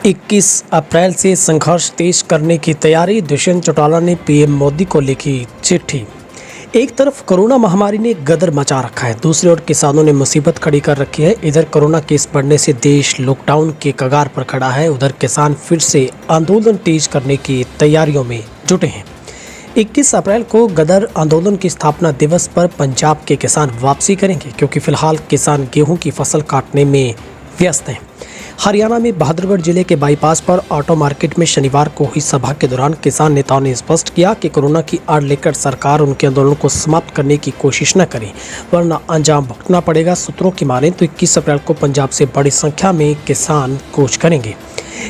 21 अप्रैल से संघर्ष तेज करने की तैयारी। दुष्यंत चौटाला ने पीएम मोदी को लिखी चिट्ठी। एक तरफ कोरोना महामारी ने गदर मचा रखा है, दूसरी ओर किसानों ने मुसीबत खड़ी कर रखी है। इधर कोरोना केस बढ़ने से देश लॉकडाउन के कगार पर खड़ा है, उधर किसान फिर से आंदोलन तेज करने की तैयारियों में जुटे हैं। 21 अप्रैल को गदर आंदोलन की स्थापना दिवस पर पंजाब के किसान वापसी करेंगे, क्योंकि फिलहाल किसान गेहूं की फसल काटने में व्यस्त हैं। हरियाणा में बहादुरगढ़ जिले के बाईपास पर ऑटो मार्केट में शनिवार को हुई सभा के दौरान किसान नेताओं ने स्पष्ट किया कि कोरोना की आड़ लेकर सरकार उनके आंदोलन को समाप्त करने की कोशिश न करे, वरना अंजाम भुगतना पड़ेगा। सूत्रों की माने तो 21 अप्रैल को पंजाब से बड़ी संख्या में किसान कूच करेंगे।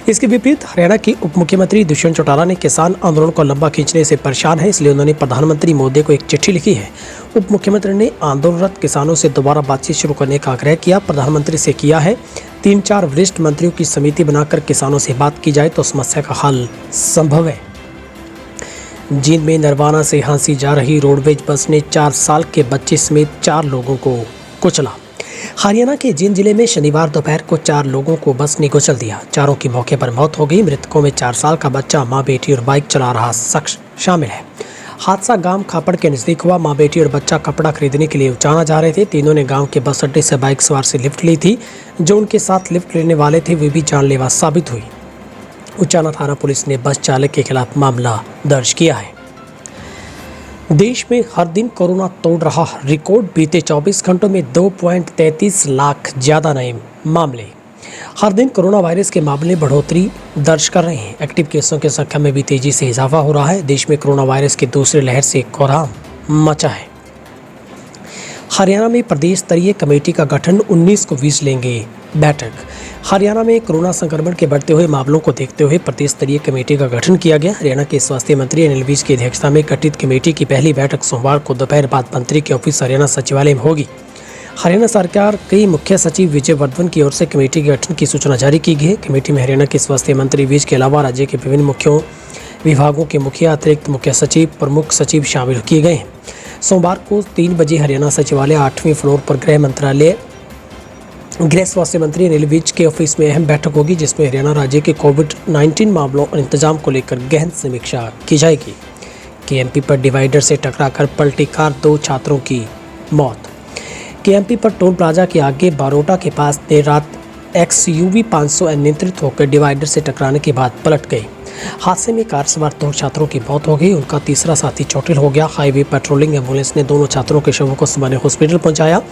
इसके विपरीत हरियाणा के उप मुख्यमंत्री दुष्यंत चौटाला ने किसान आंदोलन को लंबा खींचने से परेशान है, इसलिए उन्होंने प्रधानमंत्री मोदी को एक चिट्ठी लिखी है। उप मुख्यमंत्री ने आंदोलनरत किसानों से दोबारा बातचीत शुरू करने का आग्रह किया। प्रधानमंत्री से किया है 3-4 वरिष्ठ मंत्रियों की समिति बनाकर किसानों से बात की जाए तो समस्या का हल संभव है। जींद में नरवाना से हांसी जा रही रोडवेज बस ने 4 साल के बच्चे समेत 4 लोगों को कुचला। हरियाणा के जींद जिले में शनिवार दोपहर को 4 लोगों को बस ने कुचल दिया। चारों की मौके पर मौत हो गई। मृतकों में 4 साल का बच्चा, मां, बेटी और बाइक चला रहा शख्स शामिल है। हादसा गांव खापड़ के नजदीक हुआ। मां, बेटी और बच्चा कपड़ा खरीदने के लिए उचाना जा रहे थे। तीनों ने गांव के बस अड्डे से बाइक सवार से लिफ्ट ली थी। जो उनके साथ लिफ्ट लेने वाले थे वे भी जानलेवा साबित हुई। उचाना थाना पुलिस ने बस चालक के खिलाफ मामला दर्ज किया है। देश में हर दिन कोरोना तोड़ रहा रिकॉर्ड। बीते 24 घंटों में 2.33 लाख ज्यादा नए मामले। हर दिन कोरोना वायरस के मामले बढ़ोतरी दर्ज कर रहे हैं। एक्टिव केसों की संख्या में भी तेजी से इजाफा हो रहा है। देश में कोरोना वायरस की दूसरी लहर से कोहराम मचा है। हरियाणा में प्रदेश स्तरीय कमेटी का गठन, 19 को 20 लेंगे बैठक। हरियाणा में कोरोना संक्रमण के बढ़ते हुए मामलों को देखते हुए प्रदेश स्तरीय कमेटी का गठन किया गया। हरियाणा के स्वास्थ्य मंत्री अनिल विज की अध्यक्षता में गठित कमेटी की पहली बैठक सोमवार को दोपहर बाद मंत्री के ऑफिस हरियाणा सचिवालय में होगी। हरियाणा सरकार के मुख्य सचिव विजय वर्धन की ओर से कमेटी के गठन की सूचना जारी की गई है। कमेटी में हरियाणा के स्वास्थ्य मंत्री विज के अलावा राज्य के विभिन्न मुख्य विभागों के मुखिया, अतिरिक्त मुख्य सचिव, प्रमुख सचिव शामिल किए गए हैं। सोमवार को 3 बजे हरियाणा सचिवालय 8वें फ्लोर पर गृह स्वास्थ्य मंत्री अनिल विज के ऑफिस में अहम बैठक होगी, जिसमें हरियाणा राज्य के कोविड-19 मामलों और इंतजाम को लेकर गहन समीक्षा की जाएगी। केएमपी पर डिवाइडर से टकराकर पलटी कार, 2 छात्रों की मौत। केएमपी पर टोल प्लाजा के आगे बारोटा के पास देर रात XUV 500 अनियंत्रित होकर डिवाइडर से टकराने के बाद पलट गई। हादसे में कार सवार 2 छात्रों की मौत हो गई, उनका तीसरा साथी चोटिल हो गया। हाईवे पेट्रोलिंग एम्बुलेंस ने दोनों छात्रों के शवों को सामान्य हॉस्पिटल पहुंचाया।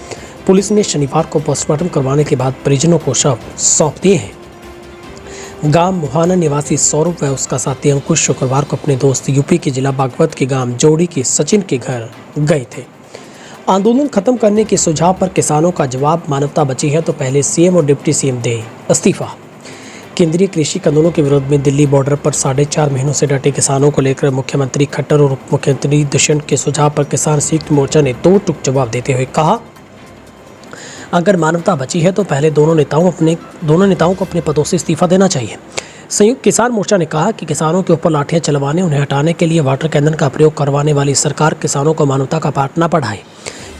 पुलिस ने शनिवार को पोस्टमार्टम करवाने के बाद परिजनों को शव सौंप दिए हैं। गांव मुहाना निवासी सौरभ व उसका साथी अंकुश शुक्रवार को अपने दोस्त यूपी के जिला बागपत के गांव जोड़ी के सचिन के घर गए थे। आंदोलन खत्म करने के सुझाव पर किसानों का जवाब, मानवता बची है तो पहले सीएम और डिप्टी सीएम दे इस्तीफा। केंद्रीय कृषि कानूनों के विरोध में दिल्ली बॉर्डर पर 4.5 महीनों से डटे किसानों को लेकर मुख्यमंत्री खट्टर और उप मुख्यमंत्री दुष्यंत के सुझाव पर किसान संयुक्त मोर्चा ने 2 टूक जवाब देते हुए कहा, अगर मानवता बची है तो पहले दोनों नेताओं को अपने पदों से इस्तीफा देना चाहिए। संयुक्त किसान मोर्चा ने कहा कि किसानों के ऊपर लाठियां चलवाने, उन्हें हटाने के लिए वाटर कैनन का प्रयोग करवाने वाली सरकार किसानों को मानवता का पाठ न पढ़ाए।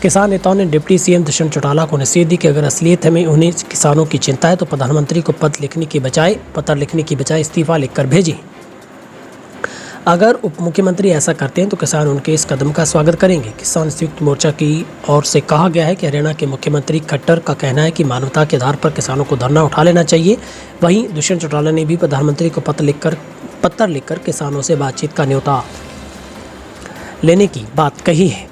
किसान नेताओं ने डिप्टी सीएम दुष्यंत चौटाला को नसीहत दी कि अगर असलियत में उन्हें किसानों की चिंता है तो प्रधानमंत्री को पत्र लिखने की बजाय इस्तीफा लिखकर भेजें। अगर उप मुख्यमंत्री ऐसा करते हैं तो किसान उनके इस कदम का स्वागत करेंगे। किसान संयुक्त मोर्चा की ओर से कहा गया है कि हरियाणा के मुख्यमंत्री खट्टर का कहना है कि मानवता के आधार पर किसानों को धरना उठा लेना चाहिए। वहीं दुष्यंत चौटाला ने भी प्रधानमंत्री को पत्र लिखकर किसानों से बातचीत का न्योता लेने की बात कही है।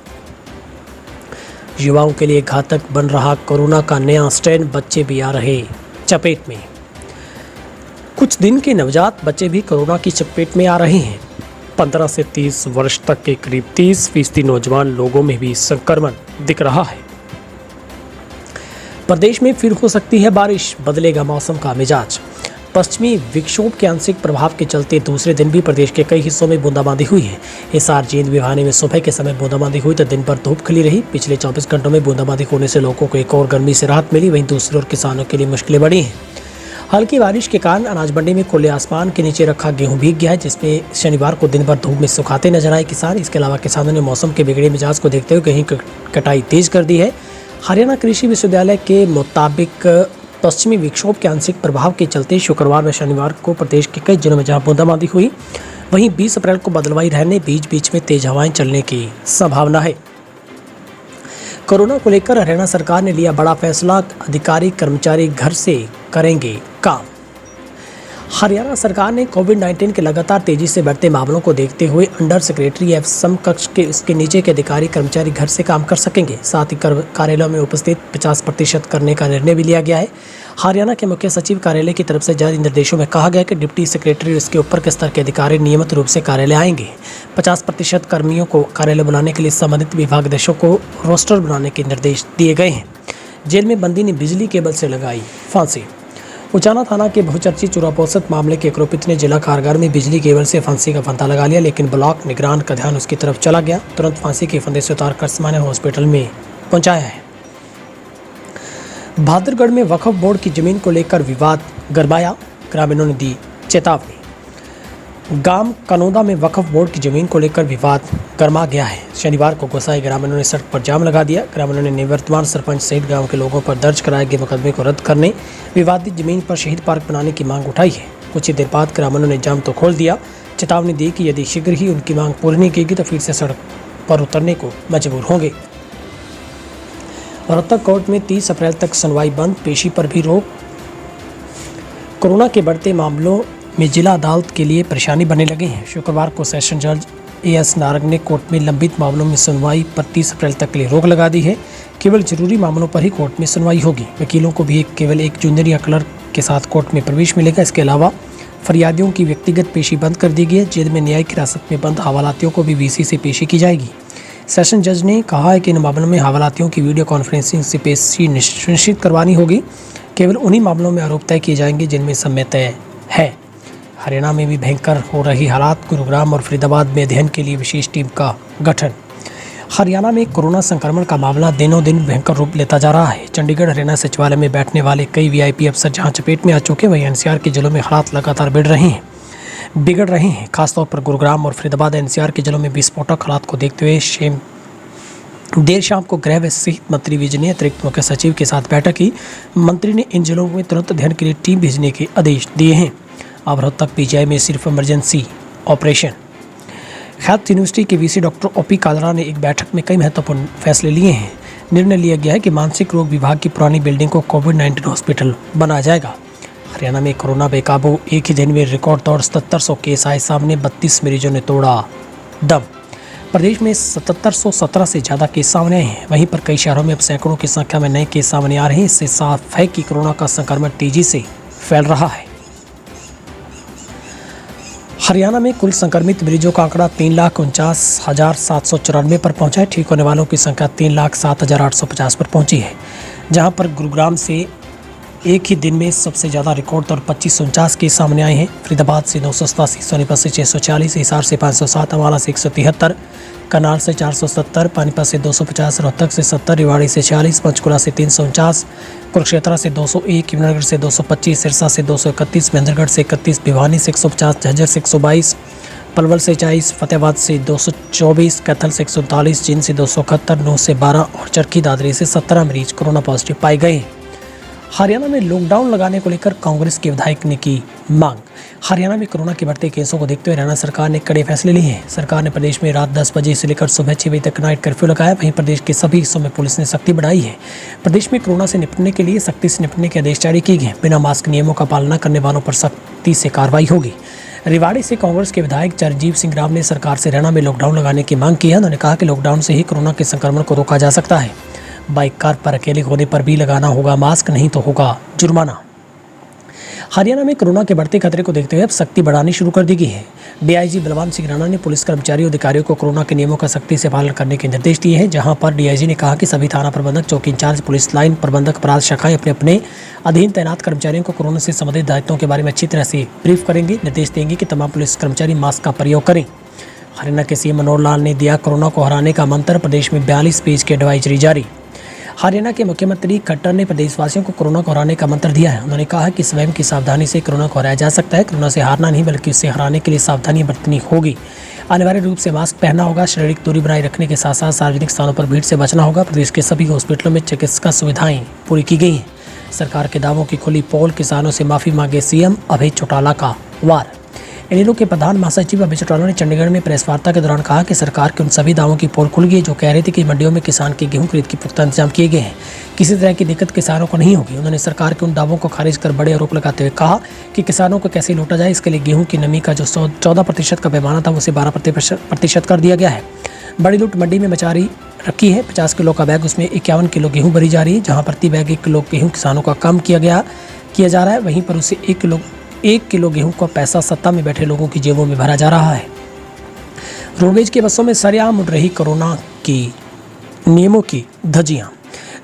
युवाओं के लिए घातक बन रहा कोरोना का नया स्ट्रेन, बच्चे भी आ रहे चपेट में। कुछ दिन के नवजात बच्चे भी कोरोना की चपेट में आ रहे हैं। 15 से 30 वर्ष तक के करीब 30% नौजवान लोगों में भी संक्रमण दिख रहा है। प्रदेश में फिर हो सकती है बारिश, बदलेगा मौसम का मिजाज। पश्चिमी विक्षोभ के आंशिक प्रभाव के चलते दूसरे दिन भी प्रदेश के कई हिस्सों में बूंदाबांदी हुई है। हिसार, जींद, भिवानी में सुबह के समय बूंदाबांदी हुई तो दिन भर धूप खिली रही। पिछले 24 घंटों में बूंदाबांदी होने से लोगों को एक और गर्मी से राहत मिली। वहीं दूसरी ओर किसानों के लिए मुश्किलें बढ़ी हैं। हल्की बारिश के कारण अनाज मंडी में खुले आसमान के नीचे रखा गेहूं भीग गया है, जिसमें शनिवार को दिन भर धूप में सुखाते नजर आए किसान। इसके अलावा किसानों ने मौसम के बिगड़े मिजाज को देखते हुए कहीं कटाई तेज कर दी है। हरियाणा कृषि विश्वविद्यालय के मुताबिक पश्चिमी विक्षोभ के आंशिक प्रभाव के चलते शुक्रवार व शनिवार को प्रदेश के कई जिलों में जहां बूंदाबांदी हुई, वहीं 20 अप्रैल को बदलवाई रहने बीच बीच में तेज हवाएं चलने की संभावना है। कोरोना को लेकर हरियाणा सरकार ने लिया बड़ा फैसला, अधिकारी कर्मचारी घर से करेंगे काम। हरियाणा सरकार ने कोविड-19 के लगातार तेजी से बढ़ते मामलों को देखते हुए अंडर सेक्रेटरी एवं समकक्ष के उसके नीचे के अधिकारी कर्मचारी घर से काम कर सकेंगे। साथ ही कार्यालयों में उपस्थित 50% करने का निर्णय भी लिया गया है। हरियाणा के मुख्य सचिव कार्यालय की तरफ से जारी निर्देशों में कहा गया कि डिप्टी सेक्रेटरी और उसके ऊपर के स्तर के अधिकारी नियमित रूप से कार्यालय आएंगे। 50% कर्मियों को कार्यालय बुलाने के लिए संबंधित विभागाध्यक्षों को रोस्टर बनाने के निर्देश दिए गए हैं। जेल में बंदी ने बिजली केबल से लगाई फांसी। उचाना थाना के बहुचर्चित चुरापोसत मामले के आरोपित ने जिला कारागार में बिजली केबल से फांसी का फंदा लगा लिया, लेकिन ब्लॉक निगरान का ध्यान उसकी तरफ चला गया। तुरंत फांसी के फंदे से उतारकर सामान्य हॉस्पिटल में पहुंचाया है। बहादुरगढ़ में वक्फ बोर्ड की जमीन को लेकर विवाद गरमाया, ग्रामीणों ने दी चेतावनी। गांव कनौदा में वक्फ बोर्ड की जमीन को लेकर विवाद गरमा गया है। शनिवार को गोसाई ग्रामीणों ने सड़क पर जाम लगा दिया। ग्रामीणों ने निवर्तमान सरपंच सहित गांव के लोगों पर दर्ज कराए गए मुकदमे को रद्द करने, विवादित जमीन पर शहीद पार्क बनाने की मांग उठाई है। कुछ ही देर बाद ग्रामीणों ने जाम तो खोल दिया, चेतावनी दी कि यदि शीघ्र ही उनकी मांग पूरी नहीं की तो फिर से सड़क पर उतरने को मजबूर होंगे। रोहतक कोर्ट में 30 अप्रैल तक सुनवाई बंद, पेशी पर भी रोक। कोरोना के बढ़ते मामलों में जिला अदालत के लिए परेशानी बनने लगी है। शुक्रवार को सेशन जज एएस नारंग ने कोर्ट में लंबित मामलों में सुनवाई पर 30 अप्रैल तक के लिए रोक लगा दी है। केवल जरूरी मामलों पर ही कोर्ट में सुनवाई होगी। वकीलों को भी केवल एक जूनियर या क्लर्क के साथ कोर्ट में प्रवेश मिलेगा। इसके अलावा फरियादियों की व्यक्तिगत पेशी बंद कर दी गई है। जेल में न्यायिक हिरासत में बंद हवालातियों को भी वीसी से पेशी की जाएगी। सेशन जज ने कहा है कि इन मामलों में हवालातियों की वीडियो कॉन्फ्रेंसिंग से पेशी सुनिश्चित करवानी होगी। केवल उन्हीं मामलों में आरोप तय किए जाएंगे जिनमें समय तय है। हरियाणा में भी भयंकर हो रही हालात, गुरुग्राम और फरीदाबाद में अध्ययन के लिए विशेष टीम का गठन। हरियाणा में कोरोना संक्रमण का मामला दिनों दिन भयंकर रूप लेता जा रहा है। चंडीगढ़ हरियाणा सचिवालय में बैठने वाले कई वीआईपी अफसर जहां चपेट में आ चुके, वहीं एनसीआर के जिलों में हालात लगातार बिगड़ रहे हैं। खासतौर पर गुरुग्राम और फरीदाबाद एनसीआर के जिलों में विस्फोटक हालात को देखते हुए देर शाम को गृह व सेहत मंत्री विजय ने अतिरिक्त मुख्य सचिव के साथ बैठक की। मंत्री ने इन जिलों में तुरंत अध्ययन के लिए टीम भेजने के आदेश दिए हैं। अब रोहतक पीजीआई में सिर्फ इमरजेंसी ऑपरेशन। हेल्थ यूनिवर्सिटी के वीसी डॉक्टर ओपी कालरा ने एक बैठक में कई महत्वपूर्ण फैसले लिए हैं। निर्णय लिया गया है कि मानसिक रोग विभाग की पुरानी बिल्डिंग को कोविड-19 हॉस्पिटल बनाया जाएगा। हरियाणा में कोरोना बेकाबू, एक ही दिन में रिकॉर्ड तोड़ 7700 केस आए सामने, 32 मरीजों ने तोड़ा दम। प्रदेश में 7717 से ज़्यादा केस सामने आए हैं। वहीं पर कई शहरों में अब सैकड़ों की संख्या में नए केस सामने आ रहे हैं। इससे साफ है कि कोरोना का संक्रमण तेजी से फैल रहा है। हरियाणा में कुल संक्रमित मरीजों का आंकड़ा 3,49,794 पर पहुंचा है। ठीक होने वालों की संख्या 3,07,850 पर पहुंची है, जहां पर गुरुग्राम से एक ही दिन में सबसे ज़्यादा रिकॉर्ड तौर 2549 केस सामने आए हैं। फरीदाबाद से 987, सोनीपत से 640, हिसार से 507, अम्बाला से 173, करनाल से 470, पानीपत से 250, रोहतक से 70, रेवाड़ी से 46, पंचकुला से 349, कुरुक्षेत्र से 201, यमुनानगर से 225, सिरसा से 231, महेंद्रगढ़ से 31, भिवानी से 150, झज्जर से 122, पलवल से 40, फतेहाबाद से 224, कैथल से 139, जींद से 271, नूंह से 12 और चरखी दादरी से 17 मरीज कोरोना पॉजिटिव पाए गए। हरियाणा में लॉकडाउन लगाने को लेकर कांग्रेस के विधायक ने की मांग। हरियाणा में कोरोना के बढ़ते केसों को देखते हुए हरियाणा सरकार ने कड़े फैसले लिए हैं। सरकार ने प्रदेश में रात 10 बजे से लेकर सुबह 6 बजे तक नाइट कर्फ्यू लगाया। वहीं प्रदेश के सभी हिस्सों में पुलिस ने सख्ती बढ़ाई है। प्रदेश में कोरोना से निपटने के लिए सख्ती से निपटने के आदेश जारी किए गए। बिना मास्क नियमों का पालना करने वालों पर सख्ती से कार्रवाई होगी। रेवाड़ी से कांग्रेस के विधायक चरणजीत सिंह राव ने सरकार से हरियाणा में लॉकडाउन लगाने की मांग की है। उन्होंने कहा कि लॉकडाउन से ही कोरोना के संक्रमण को रोका जा सकता है। बाइक कार पर अकेले होने पर भी लगाना होगा मास्क, नहीं तो होगा जुर्माना। हरियाणा में कोरोना के बढ़ते खतरे को देखते हुए अब सख्ती बढ़ानी शुरू कर दी गई है। डीआईजी बलवान सिंह राणा ने पुलिस कर्मचारियों अधिकारियों को कोरोना के नियमों का सख्ती से पालन करने के निर्देश दिए हैं। जहां पर डीआईजी ने कहा कि सभी थाना प्रबंधक, चौकी इंचार्ज, पुलिस लाइन प्रबंधक, अपराध शाखाएं अपने अपने अधीन तैनात कर्मचारियों को कोरोना से संबंधित दायित्वों के बारे में अच्छी तरह से ब्रीफ करेंगे। निर्देश देंगे कि तमाम पुलिस कर्मचारी मास्क का प्रयोग करें। हरियाणा के सीएम मनोहर लाल ने दिया कोरोना को हराने का मंत्र, प्रदेश में 42 पेज की एडवाइजरी जारी। हरियाणा के मुख्यमंत्री खट्टर ने प्रदेशवासियों को कोरोना को हराने का मंत्र दिया है। उन्होंने कहा कि स्वयं की सावधानी से कोरोना को हराया जा सकता है। कोरोना से हारना नहीं बल्कि उससे हराने के लिए सावधानी बरतनी होगी। अनिवार्य रूप से मास्क पहनना होगा। शारीरिक दूरी बनाए रखने के साथ साथ सार्वजनिक स्थानों पर भीड़ से बचना होगा। प्रदेश के सभी हॉस्पिटलों में चिकित्सा सुविधाएं पूरी की गई हैं। सरकार के दावों की खुली पोल, किसानों से माफी मांगे सीएम अभय चौटाला का वार। इनेलो के प्रधान महासचिव अभय चौटाला ने चंडीगढ़ में प्रेस वार्ता के दौरान कहा कि सरकार के उन सभी दावों की पोल खुल गई जो कह रहे थे कि मंडियों में किसान के गेहूं खरीद के पुख्ता इंतजाम किए गए हैं, किसी तरह की दिक्कत किसानों को नहीं होगी। उन्होंने सरकार के उन दावों को खारिज कर बड़े आरोप लगाते हुए कहा कि किसानों को कैसे लूटा जाए, इसके लिए गेहूं की नमी का जो 14% का पैमाना था उसे 12% कर दिया गया है। बड़ी लूट मंडी में मचा रखी है। 50 किलो का बैग, उसमें 51 किलो गेहूं भरी जा रही है। जहां प्रति बैग 1 किलो गेहूं किसानों का कम किया जा रहा है, वहीं पर उसे 1 किलो गेहूं का पैसा सत्ता में बैठे लोगों की जेबों में भरा जा रहा है। रोडवेज की बसों में सरेआम उड़ रही कोरोना की नियमों की धज्जियां।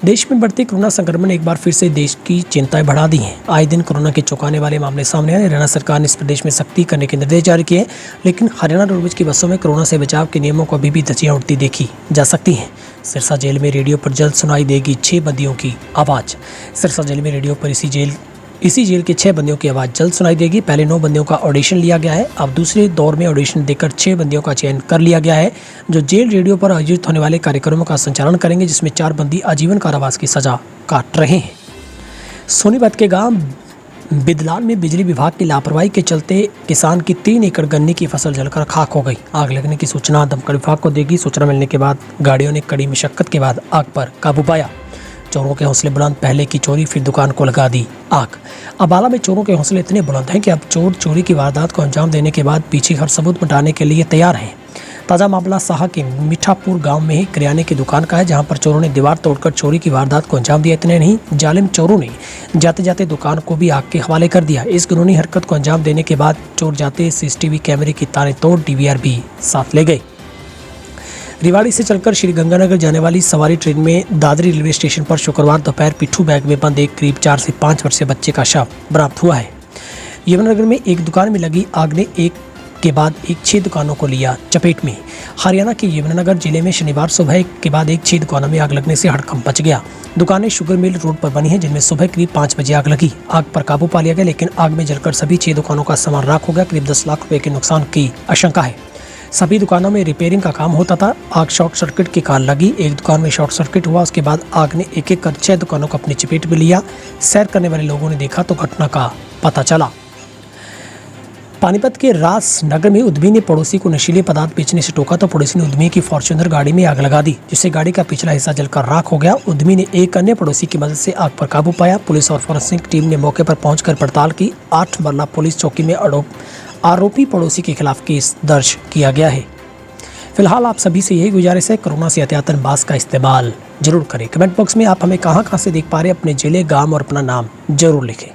देश में बढ़ते कोरोना संक्रमण ने एक बार फिर से देश की चिंताएं बढ़ा दी हैं। आए दिन कोरोना के चौंकाने वाले मामले सामने आए। हरियाणा सरकार ने इस प्रदेश में सख्ती करने के निर्देश जारी किए, लेकिन हरियाणा रोडवेज की बसों में कोरोना से बचाव के नियमों को अभी भी धज्जियां उड़ती देखी जा सकती हैं। सिरसा जेल में रेडियो पर जल्द सुनाई देगी 6 बंदियों की आवाज़। सिरसा जेल में रेडियो पर इसी जेल के 6 बंदियों की आवाज़ जल्द सुनाई देगी। पहले 9 बंदियों का ऑडिशन लिया गया है, अब दूसरे दौर में ऑडिशन देकर 6 बंदियों का चयन कर लिया गया है, जो जेल रेडियो पर आयोजित होने वाले कार्यक्रमों का संचालन करेंगे, जिसमें 4 बंदी आजीवन कारावास की सजा काट रहे हैं। सोनीपत के गांव बिदलान में बिजली विभाग की लापरवाही के चलते किसान की 3 एकड़ गन्ने की फसल जलकर खाक हो गई। आग लगने की सूचना दमकल विभाग को देगी। सूचना मिलने के बाद गाड़ियों ने कड़ी मशक्कत के बाद आग पर काबू पाया। चोरों के हौसले बुलंद, पहले की चोरी फिर दुकान को लगा दी आग। अम्बाला में चोरों के हौसले इतने बुलंद हैं कि अब चोर चोरी की वारदात को अंजाम देने के बाद पीछे हर सबूत मिटाने के लिए तैयार हैं। ताज़ा मामला साहा के मीठापुर गांव में ही किराने की दुकान का है, जहां पर चोरों ने दीवार तोड़कर चोरी की वारदात को अंजाम दिया। इतने नहीं, जालिम चोरों ने जाते जाते दुकान को भी आग के हवाले कर दिया। इस घिनौनी हरकत को अंजाम देने के बाद चोर जाते सीसीटीवी कैमरे की तारें तोड़ डीवीआर भी साथ ले गए। रेवाड़ी से चलकर श्री गंगानगर जाने वाली सवारी ट्रेन में दादरी रेलवे स्टेशन पर शुक्रवार दोपहर पिट्ठू बैग में बंद एक करीब 4 से 5 वर्षीय बच्चे का शव बरामद हुआ है। यमुनानगर में एक दुकान में लगी आग ने एक के बाद 6 दुकानों को लिया चपेट में। हरियाणा के यमुनानगर जिले में शनिवार सुबह के बाद 6 दुकानों में आग लगने से हड़कंप मच गया। दुकानें शुगर मिल रोड पर बनी हैं, जिनमें सुबह करीब 5 बजे आग लगी। आग पर काबू पा लिया गया, लेकिन आग में जलकर सभी 6 दुकानों का सामान राख हो गया। करीब 10 लाख रुपए के नुकसान की आशंका है। सभी दुकानों में रिपेयरिंग का काम होता था। आग शॉर्ट सर्किट के कारण लगी। एक दुकान में शॉर्ट सर्किट हुआ, उसके बाद आग ने एक कर 6 दुकानों को अपनी चपेट में लिया। सैर करने वाले लोगों ने देखा तो घटना का पता चला। पानीपत के राजनगर में उद्यमी ने पड़ोसी को नशीले पदार्थ बेचने से टोका तो पड़ोसी ने उद्यमी की फॉर्च्यूनर गाड़ी में आग लगा दी, जिससे गाड़ी का पिछला हिस्सा जलकर राख हो गया। उद्यमी ने एक अन्य पड़ोसी की मदद से आग पर काबू पाया। पुलिस और फॉरेंसिक टीम ने मौके पर पहुंचकर पड़ताल की। 8 मरला पुलिस चौकी में आरोपी पड़ोसी के खिलाफ केस दर्ज किया गया है। फिलहाल आप सभी से यही गुजारिश है, कोरोना से एहतियातन मास्क का इस्तेमाल जरूर करें। कमेंट बॉक्स में आप हमें कहां से देख पा रहे हैं, अपने जिले, गांव और अपना नाम जरूर लिखें।